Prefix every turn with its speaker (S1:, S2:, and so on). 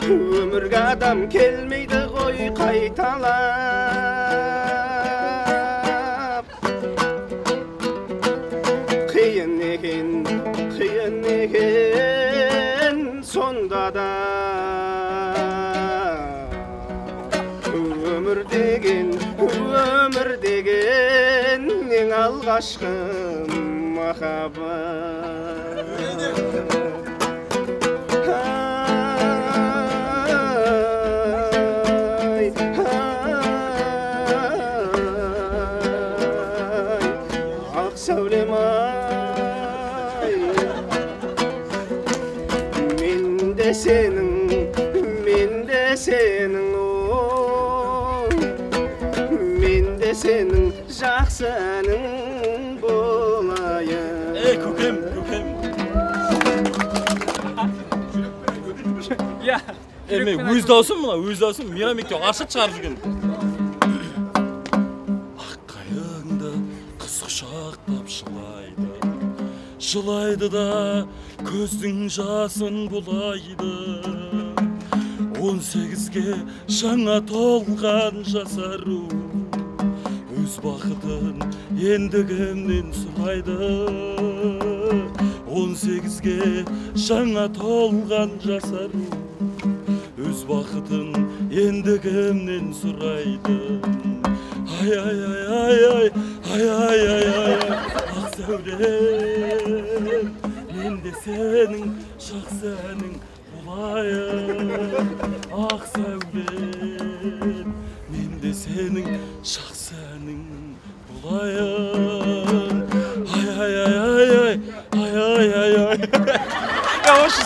S1: Өмірге адам келмейді ғой қайталап. Қиын екен сонда да өмір деген ең алғашқы махаббат. Ақ сәулем ай, мен де сенің мен де сенің жақсы әнің болайын.
S2: Көкем. Мен өз даусым мына, өз даусым мейрамбекке қарсы шығарып жүрген. Ақ қайыңды қыз құшақтап жылайды да көздің жасын бұлайды. 18-ге жаңа толған жасару өз бақытын енді кімнен сұрайды. 18-ге жаңа толған жасару өз бақытын енді кімнен сұрайды. Ай, ақ сәулем, мен де сенің жақсы әнің болайын. Ақ сәулем, мен де сенің жақсы әнің болайын. Ай. Я вообще